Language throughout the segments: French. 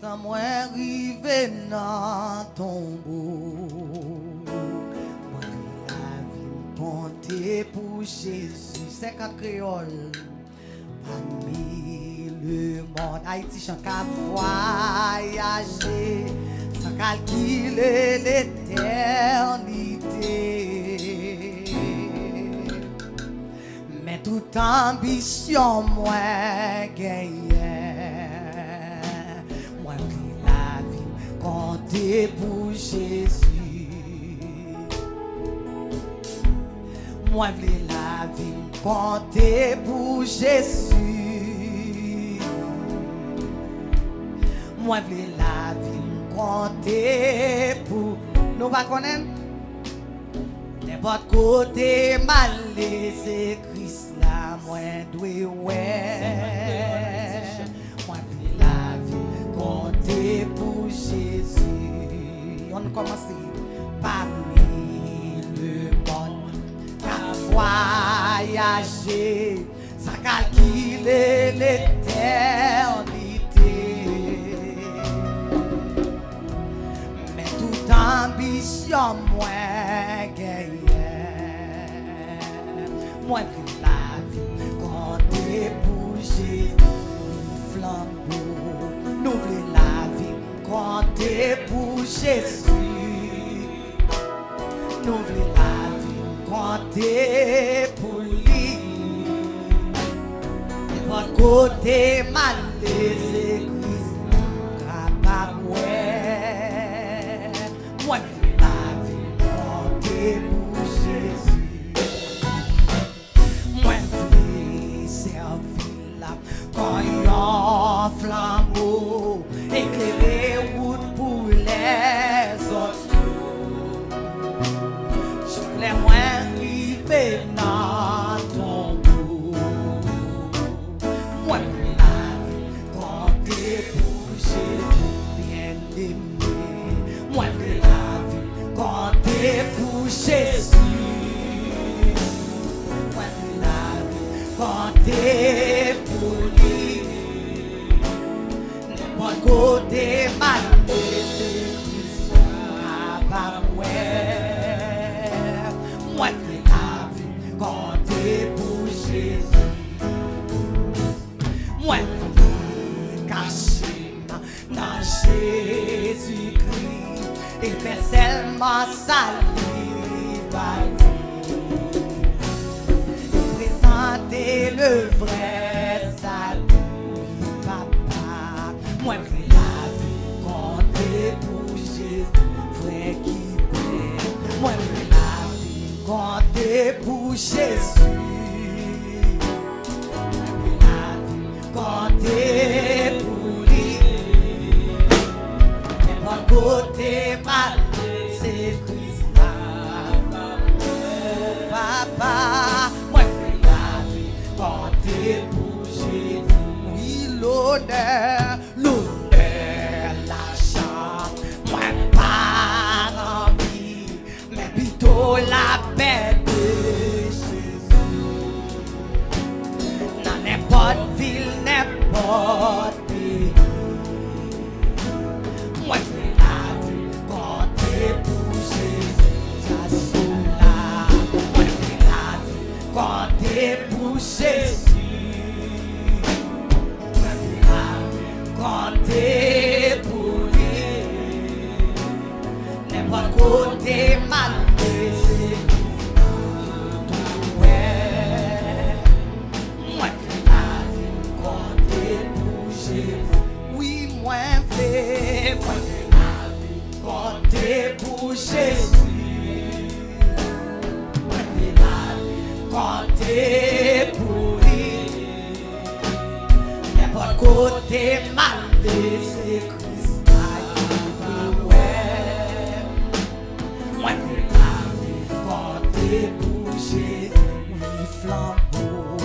Sans moi rive dans tombeau. Moi la vie compter pour Jésus. C'est qu'un créole. Parmi le monde. Haïti chante qu'à voyager. Sans calculer l'éternité. Mais toute ambition, moi, gagne. Moi, la vie, compter pour Jésus. Moi, la vie, compter pour Jésus. Moi, la vie, compter pour. Nous pas connaître. N'importe côté mal c'est Christ là moi doué ouais. Moi la vie compter pour Jésus. On commence parmi le monde qu'à voyager sans calculer l'éternité. Mais toute ambition moi gagne. Moi la vie compter pour Jésus flambeau. Nous voulons la vie compter pour Jésus. Nous voulons la vie compter pour lui. De votre côté mal c'est Christ capable ouais. Moi la vie compter pour Jésus. Quand yon flambeau éclairer route pour les autres. Je voulais moins arriver dans ton goût. Moi la vie compter pour Jésus bien-aimé. Moi la vie compter pour Jésus. Moi la vie compter pour lui. N'importe côté mal c'est Christ capable ouais. Moi la vie compter pour Jésus. Moi caché dans Jésus-Christ et fait seulement salive présenter le vrai salut, papa. Moi, la vie compter pour Jésus, frère qui plaît. Moi, la vie compter pour Jésus. La vie compter pour lui. N'importe côté mal, c'est Christ là. Papa. Compter pour Jésus, oui l'honneur, l'argent, moi pas envie, mais plutôt la paix de Jésus. Dans n'importe ville, n'importe pays, moi la vie compter pour Jésus, ça là, moi la vie compter pour Jésus. Compter pour lui. N'importe côté mal c'est ouais. Moi la vie compter pour Jésus. Oui, moi fait. Moi la vie compter pour Jésus. Moi la vie compter pour lui. N'importe côté mal c'est Christ ouais. Moi la vie compter pour Jésus, oui flambeau.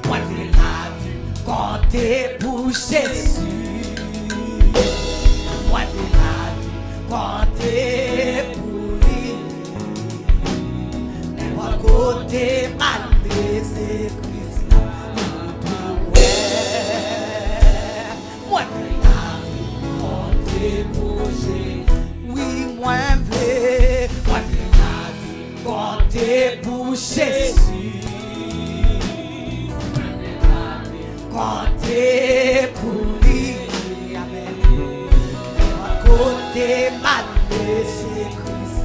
Moi la vie compter pour Jésus. Moi la vie compter pour lui. N'importe côté mal c'est Christ ouais. Moi la vie Konte pour Jésus. Konte pour lui. Amen. Côté malgré c'est Christ.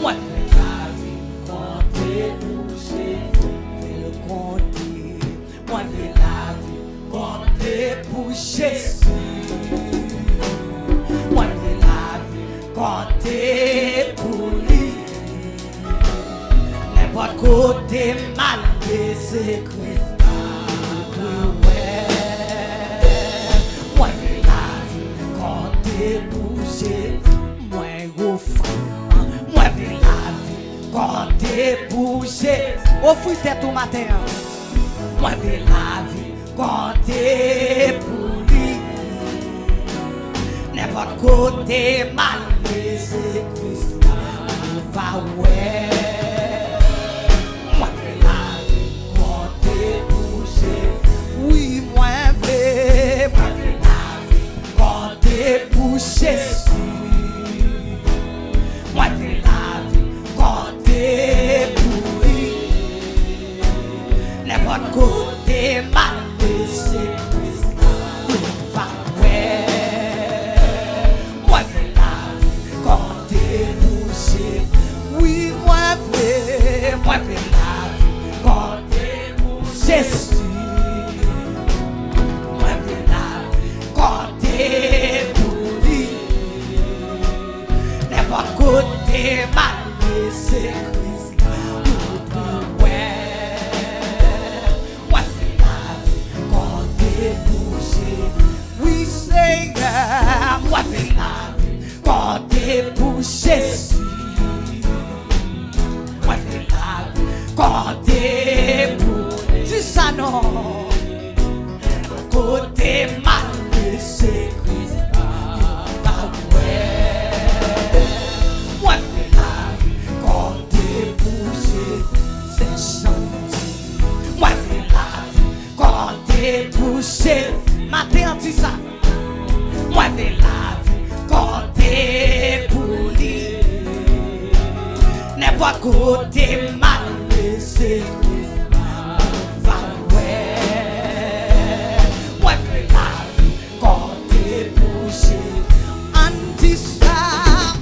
Moi fais la vie. Konte pour Jésus. Fais le compter. Moi fais la vie. Konte pour Jésus. Moi fais la vie. Konte pour lui. N'importe côté malgré c'est Christ. Moi fais la vie. Konte pour Jésus. Moi offre. Moi fais la vie. Konte pour Jésus. Offre tête au matin. Moi fais la vie. Konte pour lui. N'importe côté malgré c'est Christ. Va ouais. Moi fais la vie. Konte pour Jésus. Oui, moi fais. Moi fais la vie. Konte pour Jésus. Moi fais la vie. Konte pour lui. N'importe côté malgré c'est Christ. Va ouais. Moi fais la vie. Konte pour Jésus. Oui, moi fais la vie. Konte pour Jésus. Moi fais la vie. Konte pour lui. N'importe côté malgré c'est Christ. Ouais. Moi fais la vie. Konte pour Jésus. Oui, Seigneur. Moi fais la vie. Konte pour Jésus. Moi fais la vie. Konte pour lui. C'est ça non. Côté malgré c'est Christ. Va ouais. Moi fais la vie. Konte pour Jésus. C'est gentil. Moi fais la vie. Konte pour Jésus. Matin dit ça. Moi fais la vie. Konte pour lui. N'importe côté malgré c'est Christ. Va ouais. Moi fais la vie. Konte pour Jésus. On dit ça.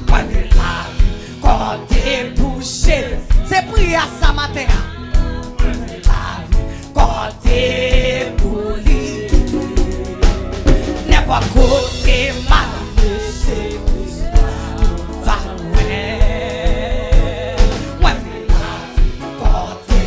Moi fais la vie. Konte pour Jésus. C'est prière ça matin. Moi fais la vie. Konte pour lui. N'importe côté malgré c'est Christ. Va ouais. Moi fais la vie. Konte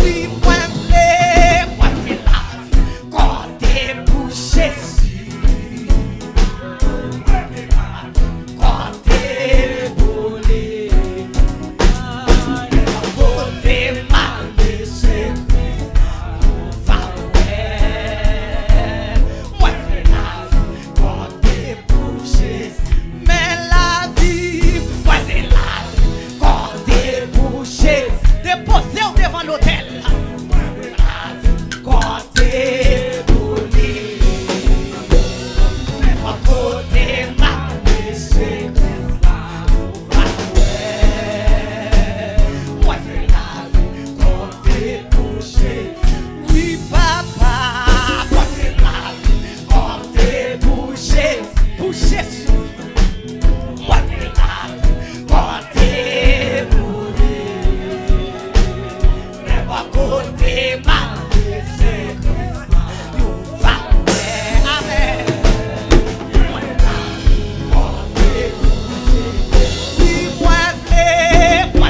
Oui, moi vle la vie, Konte pour Jésus. Konte pour lui. Konte mal laissé. Va ouais. Moi vle la vie, Konte pour Jésus. Mais la vie, moi vle la vie, Konte pour Jésus. Déposez-vous devant l'autel. Konte pour lui. Mais pas côté mal laissé. Moi je la vie, Konte pour Jésus. Oui papa, moi je la vie, Konte pour Jésus. Pour Jésus. Moi je la vie, Konte pour lui. Mais pas côté mal laissé. You va ouais, amen. Moi je la vie, Konte pour Jésus. Oui, moi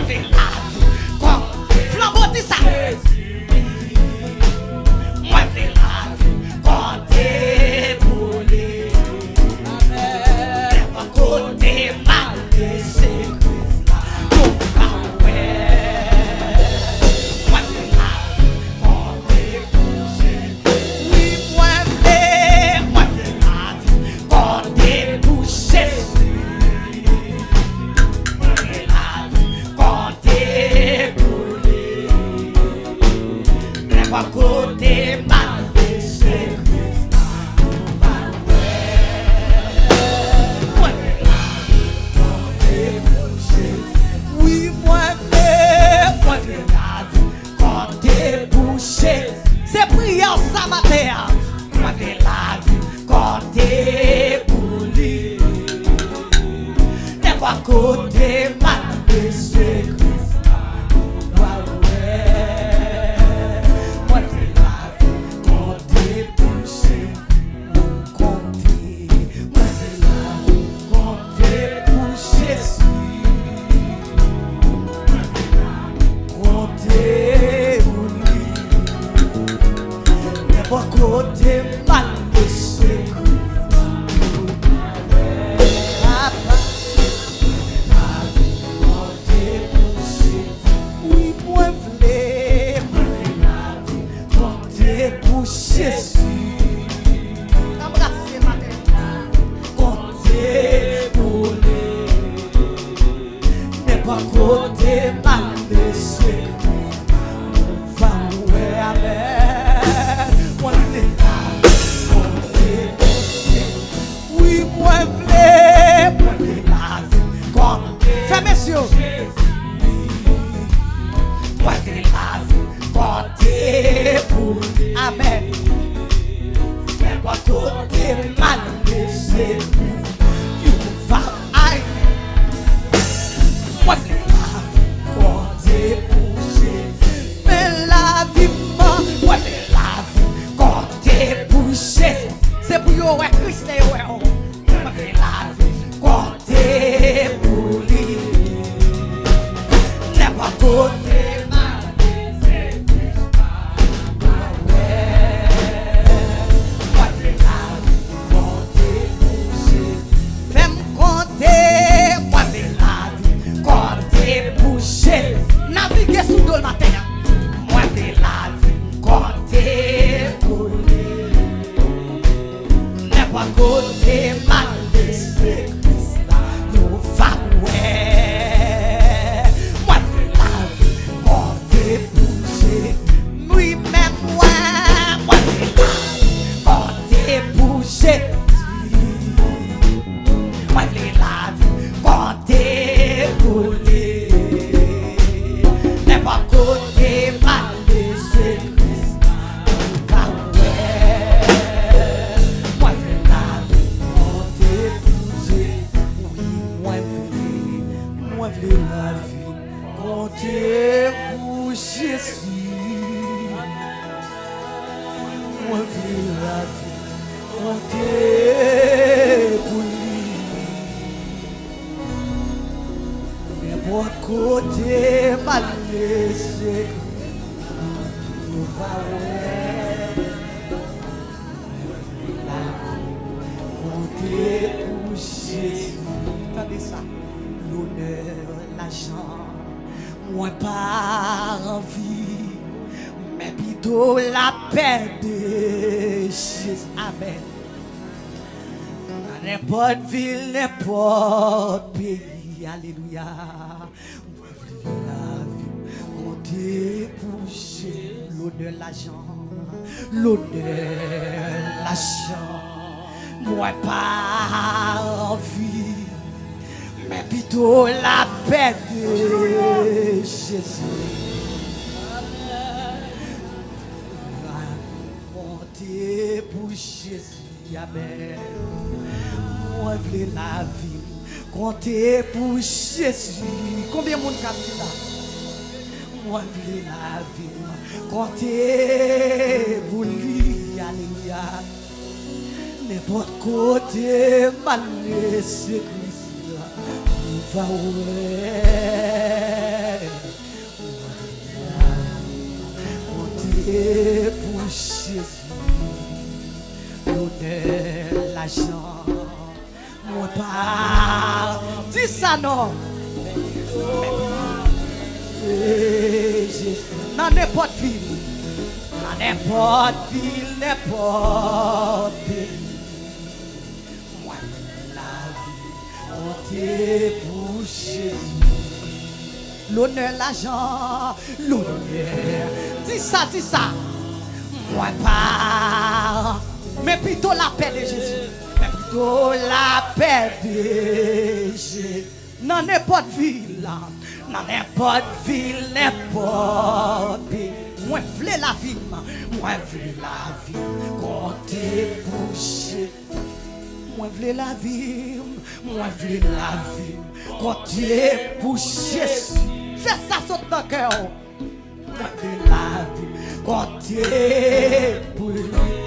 je la vie, Konte. Flambeau dit ça. Moi je la vie, Konte pour lui. Mais pas côté mal laissé. You va ouais. Moi je la vie, Konte pour Jésus. Oui, moi je la vie, Konte pour Jésus. Moi je la vie, Konte pour lui. Mais pas côté mal laissé. Moi je la vie, Konte pour Jésus. Oui, moi je la vie, Konte pour Jésus. C'est prière ça matin. Moi je la vie, Konte pour lui. N'est pas côté mal laissé. Moi je la vie, Konte pour Jésus. Konte. Moi je la vie, Konte pour Jésus. Konte pour lui. N'est pas côté mal laissé. Papa. Konte pour Jésus. Oui, moi vle. Konte pour Jésus. Embrassez ma tête. Konte pour lui. N'est pas côté mal laissé. Va ouais, amen. Moi vle la vie, Konte pour Jésus. Oui, moi vle la vie, Konte. Fermez les yeux. Moi vle la vie, Konte pour lui. Amen. Mais pas côté mal laissé. You va aïe. Moi vle la vie, Konte pour Jésus. Mais la vie moi vle la vie, Konte pour Jésus. C'est pour yo ouais Christ et ouais. Moi vle la vie, Konte pour lui. N'est pas côté mal laissé. Moi vle la vie, Konte pour Jésus. Fais-moi compter. Moi vle la vie, Konte pour Jésus. Naviguer sous l'eau le matin. Moi vle la vie, Konte pour lui. N'est pas côté mal laissé. You va ouais. Moi vle la vie, Konte pour Jésus. Oui, même moi vle la vie, Konte pour Jésus. Moi vle la vie, Konte pour lui. N'est pas côté mal laissé. Va ouais. Moi vle la vie, Konte pour Jésus. Oui, moi vle la vie, Konte pour Jésus. Moi vle la vie, Konte pour lui. Mais pour côté mal laissé. va ouais. Comptez pour Jésus. Attendez ça. L'honneur, l'argent, moi pas envie, mais plutôt la paix de Jésus. Amen. N'importe ville, n'importe pays, alléluia. La vie, comptez pour Jésus. L'honneur, l'argent, moi pas envie, mais plutôt la paix de Jésus. Comptez pour Jésus, amen. Moi veux la vie, comptez pour Jésus. Combien de monde a dit ça? Moi veux la vie, comptez pour lui, alléluia. N'importe côté, malgré ce Christ, va ouais. Comptez pour Jésus, l'honneur, l'argent, mon pas. Dis ça non. Jésus, dans n'importe ville, n'importe pays. Comptez pour Jésus. L'honneur, l'argent, l'honneur. Dis ça. Moi pas. Mais plutôt la paix de Jésus. Mais plutôt la paix de Jésus. Dans n'importe ville, n'importe pays. Moi veux la vie. Comptez pour Jésus. Moi veux la vie, comptez pour Jésus. Fais ça saute dans le cœur. Moi veux la vie, comptez pour lui,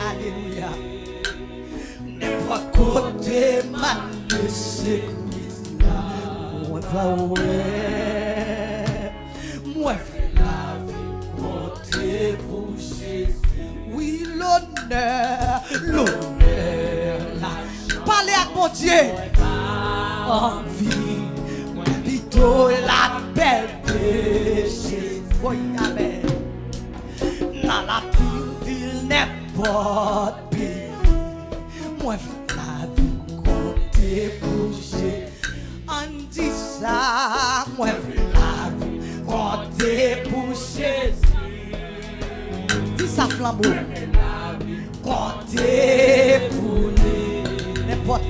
alléluia. N'importe côté mal de ce Christ-là, moi va ouais. Moi veux la vie, comptez pour Jésus. Oui, l'honneur, parlez à mon Dieu. Envie, plutôt la paix de Jésus. Oui, amen. Dans la ville, n'importe pays. Moi, la vie, comptez pour Jésus. On dit ça. Moi, la vie, comptez pour Jésus. Dis ça, flambeau. Comptez pour lui. N'importe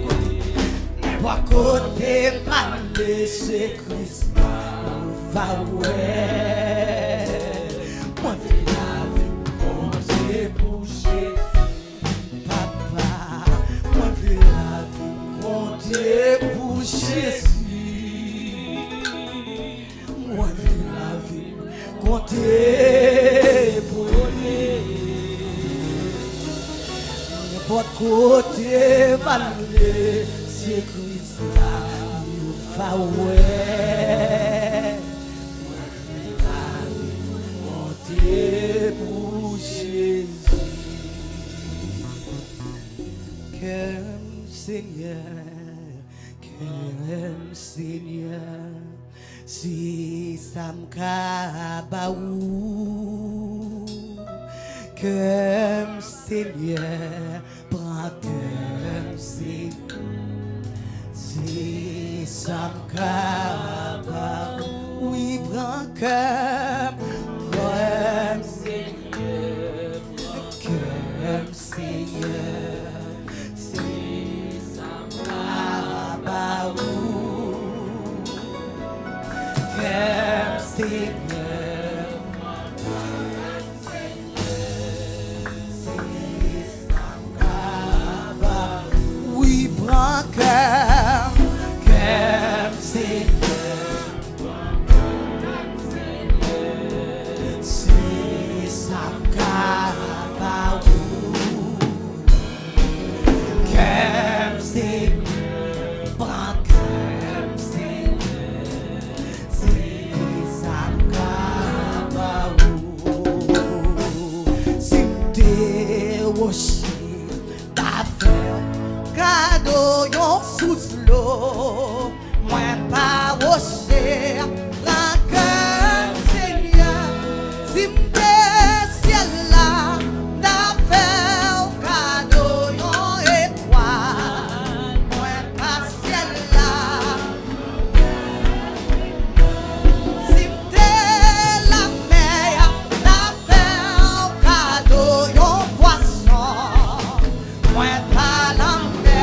côté, mal de ce Christ, va ouais. Moi, la vie, comptez pour Jésus, papa. Moi, la vie, comptez pour Jésus. Moi, la vie, comptez pour lui. N'importe côté, mal de ce Christ-là, va ouais. Comptez pour Jésus. Seigneur, si ça m'kabaou, comme Seigneur, prends comme Seigneur. Si ça m'kabaou, oui, prends comme Seigneur, comme Seigneur. Si ça m'kabaou, comme Seigneur, oui, prends comme Seigneur, rocher, d'affaire, cadeau, yon sous l'eau. Mwen pa rocher, la cœur Seigneur, si m'te ciel là, d'affaire, cadeau, yon étoile. Mwen pa ciel là, si m'te la mer, d'affaire, cadeau, yon poisson. Mwen pa la mer,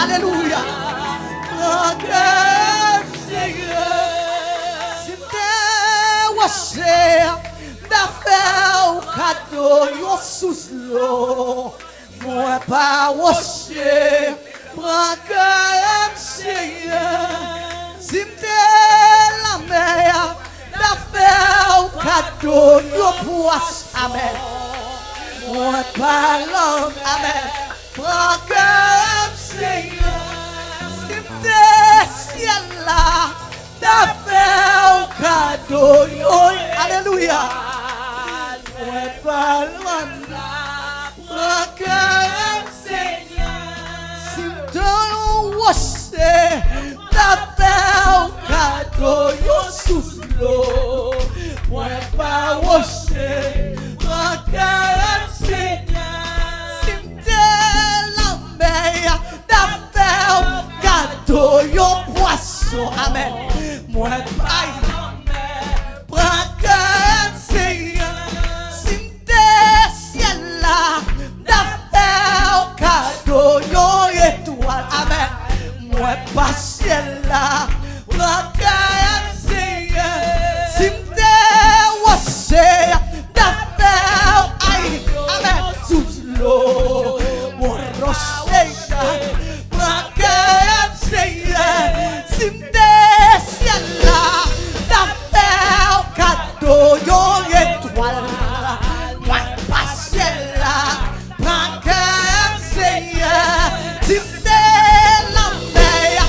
alléluia. D'affaire cadeau, yon sous l'eau. Moi pas rocher, prends comme Seigneur. Si m'te la mer, d'affaire cadeau, yon poisse, amen. Moi pas l'homme, amen. Prends comme Seigneur. Si m'te ciel là, d'affaire cadeau, yon, alléluia. Moi pas l'homme. Seigneur, si m'te rocher, d'affaire cadeau, yon sous l'eau. Moi pas rocher, Seigneur, si m'te la mer, d'affaire cadeau, yon poisson, amen. Moi pas la mer, Seigneur, si m'te ciel là, d'affaire cadeau, yon étoile, amen. Moi pas ciel là, Seigneur, si m'te rocher, d'affaire, aïe, amen, sous l'eau, mon rocher, Seigneur, si m'te ciel là, d'affaire cadeau, yon étoile, moi pas ciel là, Seigneur, si m'te la mer,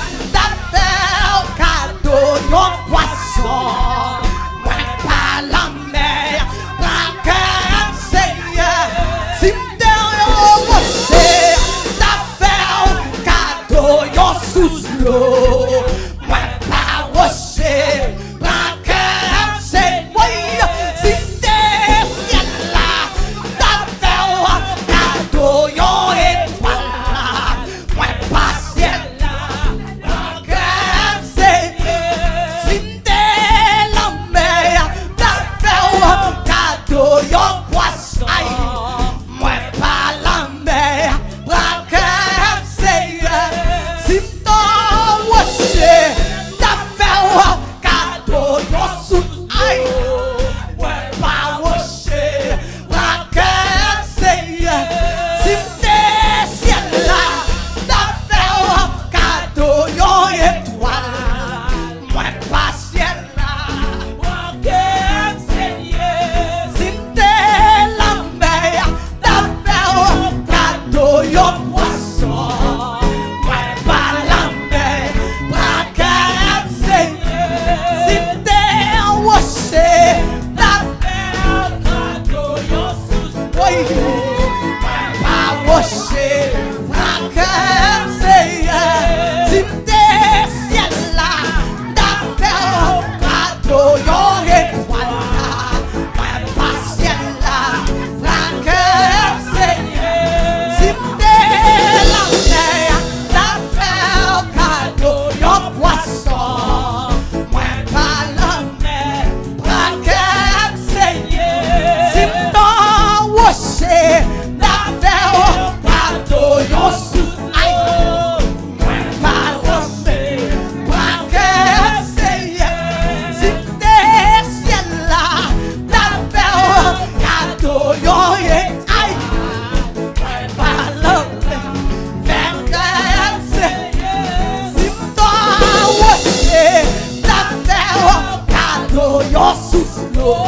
yo sous l'eau.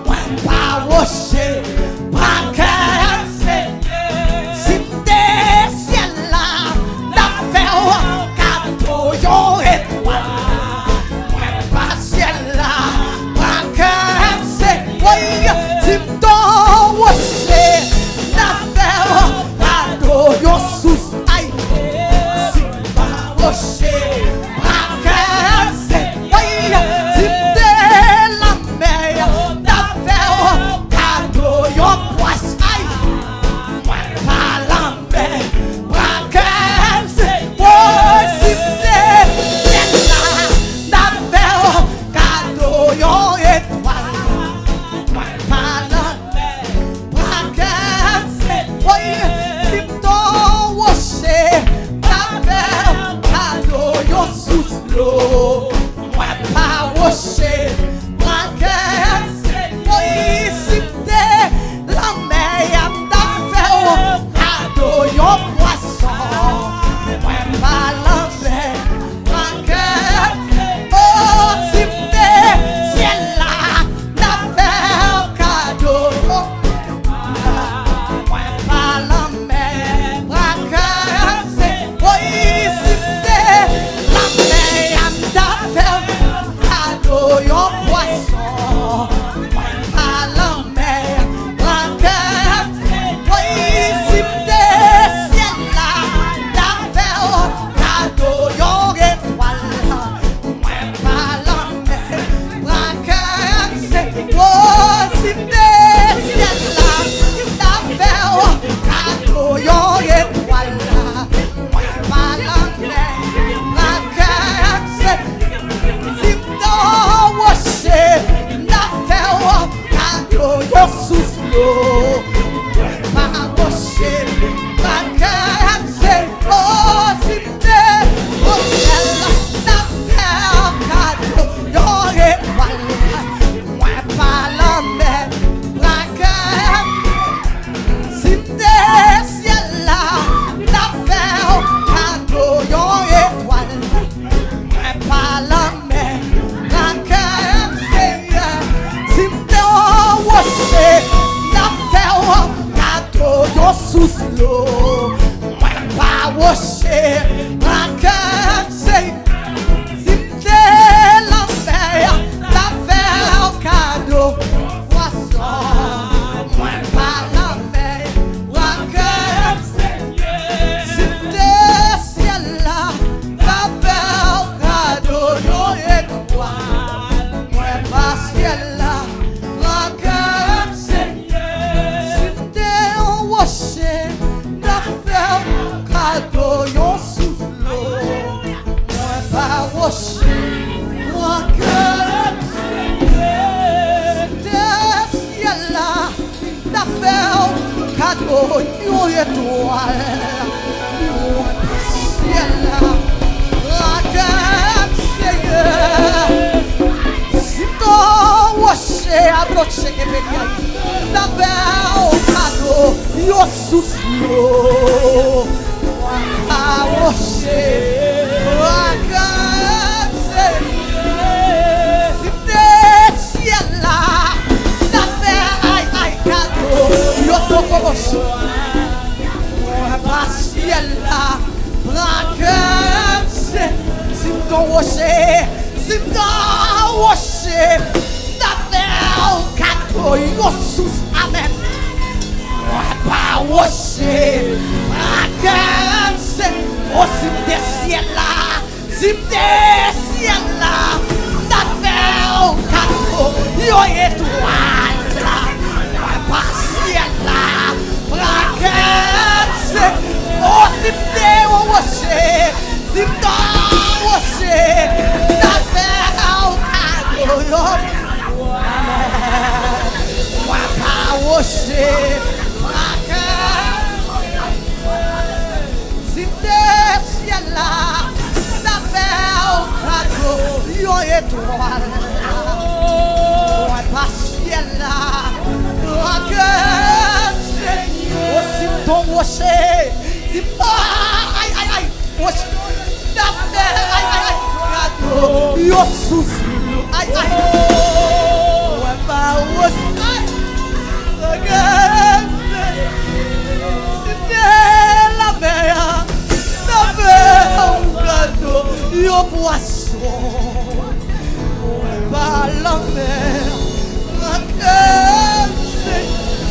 Moi pas rocher, pas qu'un Seigneur. Si t'es ciel là, la faire cadeau yo étoile. Moi pas ciel là, pas qu'un Seigneur. Si t'en rocher, la faire cadeau yo sous aïe. Si pas rocher, pas qu'un Seigneur. Si t'es la mer, la faire cadeau yo poisson aïe. Moi pas la mer, pas qu'un Seigneur. Si t'es là, la faire cadeau yo étoile. Moi pas la mer, pas qu'un Seigneur. Si t'en rocher, la faire cadeau yo sous l'eau. Moi pas rocher, pas qu'un Seigneur. Si t'es la mer, la faire cadeau yo poisson. Moi pas la mer, pas qu'un oh, si t'es ciel là, la faire cadeau yo. Moi pas la mer, pas qu'un Seigneur. Si t'es la mer, la faire cadeau yo poisson. Moi pas la mer, pas qu'un Seigneur. Si t'es ciel là, la faire cadeau yo étoile. Moi pas la mer, pas qu'un Seigneur. Si t'es ciel là, la faire cadeau yo étoile. Moi pas la mer, pas qu'un Seigneur. Si t'en rocher, la faire cadeau yo sous l'eau. Pas rocher, pas qu'un Seigneur. Si t'es au ciel, la faire cadeau yo étoile. Moi pas la mer, pas qu'un si t'es ciel là, la faire cadeau yo étoile. Moi pas la mer, pas qu'un Seigneur. Si t'es en rocher, la faire cadeau yo sous l'eau. Moi pas rocher, pas qu'un Seigneur. Si t'es la mer, la faire cadeau poisson. Moi pas la mer, pas qu'un Seigneur. Si t'es ciel là, la faire cadeau yo étoile. Moi pas ciel là, pas qu'un Seigneur. Si t'es en rocher, la faire cadeau yo sous l'eau. Moi pas rocher, pas qu'un Seigneur. Si t'es ciel là, la faire cadeau yo étoile. Moi pas ciel là, pas qu'un Seigneur. Si ton rocher abroché que venha, la faire cadeau yo sous l'eau. Moi pas rocher, pas qu'un Seigneur. Si t'es ciel là, la faire aïe aïe cadeau yo to rocher. Moi pas ciel là, pas qu'un Seigneur. Si ton rocher, si ton rocher, la faire cadeau yo sous amen. Moi pas rocher, pas qu'un Seigneur. Oh si t'es ciel là, si t'es ciel là, la faire cadeau yo étoile. Moi pas ciel là, pas qu'un Seigneur. Oh si t'es au rocher, si t'es rocher, la faire cadeau yo. Moi pas rocher, pas qu'un si t'es ciel là, la faire cadeau yo étoile. Moi pas ciel là, pas qu'un Seigneur. Oh si ton rocher, si aïe aïe aïe, rocher, la faire aïe aïe aïe, cadeau yo sous aïe aïe. Yo poisson, par la mer,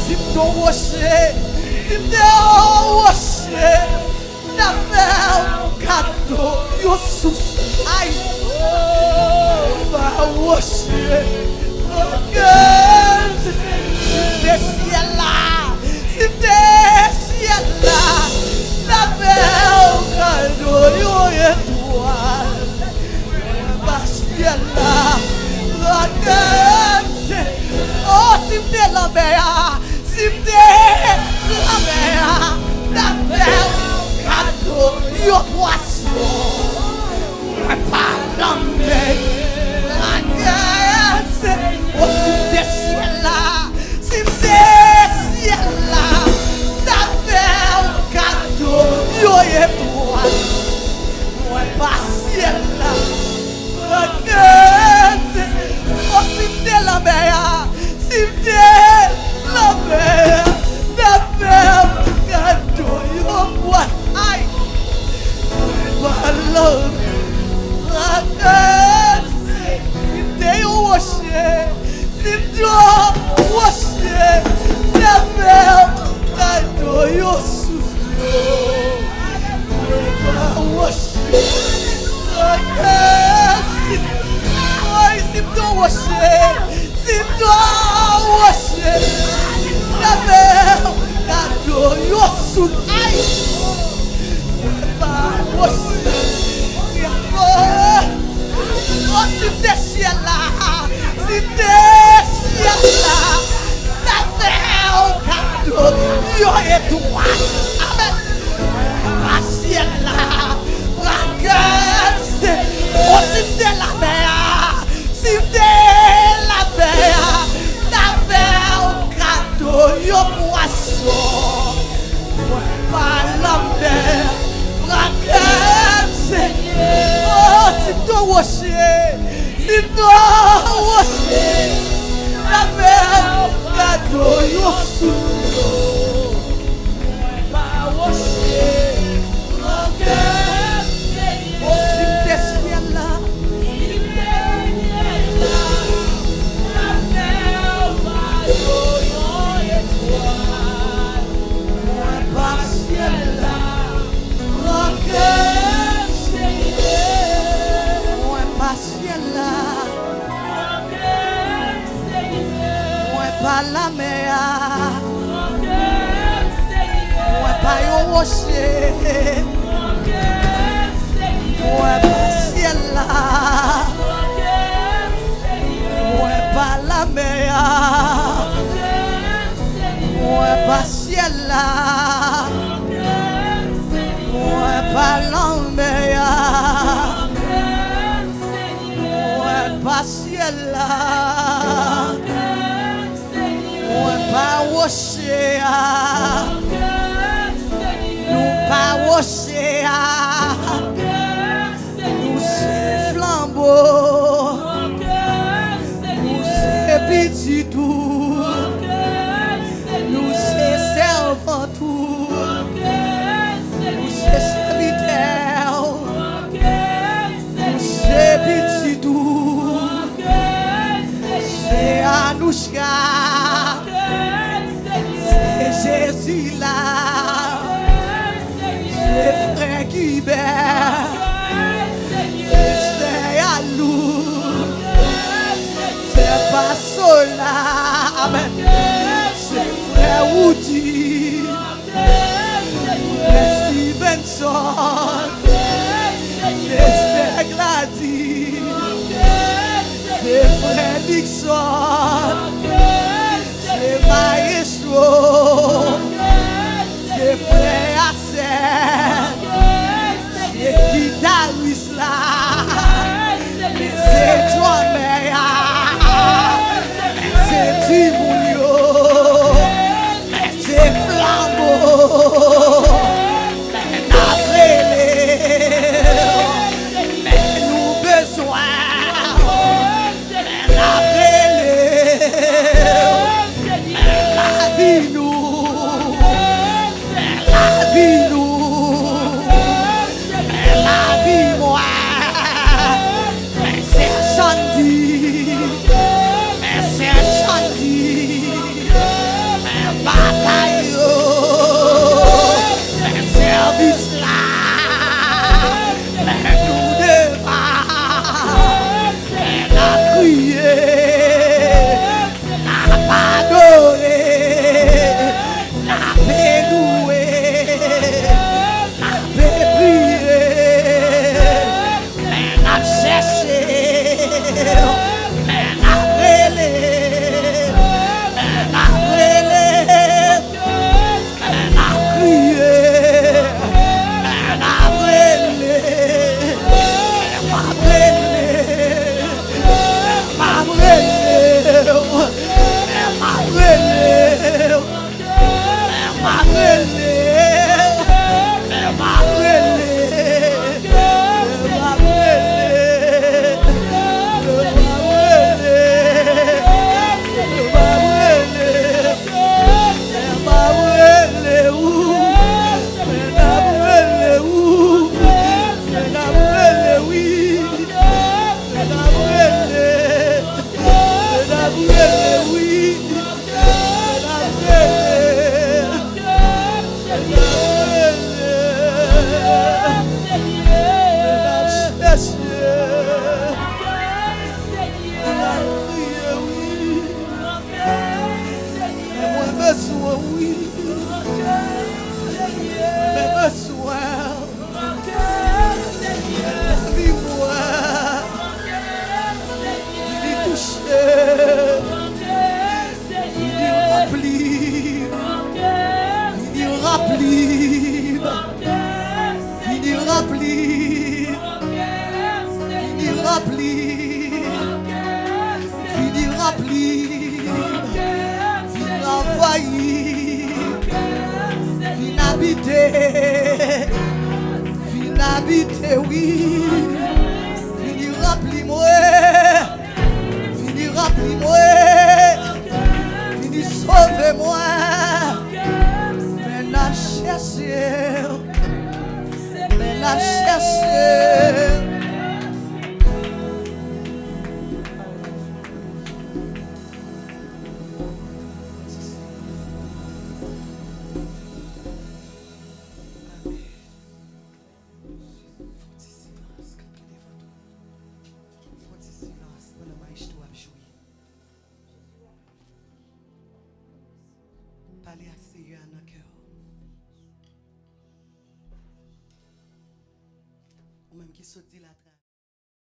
si ton rocher, si ton rocher, la mer, cadeau, yo souffle, aïe, par rocher, si des ciels là, si des ciels là, la mer, cadeau, yo étoile. Oh, si t'es la mer, si t'es la mer, la mer, cadeau, yo poisson, pas la mer, la gueule, oh, si t'es ciel là, si t'es ciel là, la mer, cadeau, yo étoile, pas ciel là. Oh, si t'es la mer, si t'es la mer, cadeau, yo bois, aïe, si t'es au rocher, si t'es au rocher, la mer, cadeau, yo souffle, si t'es rocher, si t'es rocher, la mer, cadeau, yo sous aïe, oh, si t'es ciel là, si t'es ciel là, la mer, cadeau, yo étoile, amen, la ciel là, la gueule, oh, si t'es la mer, si t'es la mer, cadeau, yo poisson, pas la mer, la gueule, oh, si t'es rocher, si t'es rocher, la mer, cadeau, yo sous, pas rocher, la gueule, oh, si t'es ciel là. Pas la mer, moi pas au rocher, moi pas ciel là, moi pas la mer, moi pas ciel là, moi pas la mer, moi pas ciel là. Pas rocher, nous pas rocher, nous c'est flambeau, nous c'est petit tout, nous c'est servant tout, nous c'est serviteur, nous c'est petit tout, c'est Anouchka. Jésus là, c'est frère Guibert, c'est Alou, c'est pas Sola, amen, c'est frère Woody, frère Stevenson, c'est frère Gladys, c'est frère Dixon, c'est Maestro, c'est frère Hassan, c'est guitariste là, c'est drummer, c'est Timounio, c'est flambeau, mais nous besoin, habiter, oui. Vini remplis-moi. Vini remplis-moi. Vini sauver-moi. Mais n'a cherché. Mais n'a cherché. Parler à Seigneur dans le cœur. Ou même qui sortit la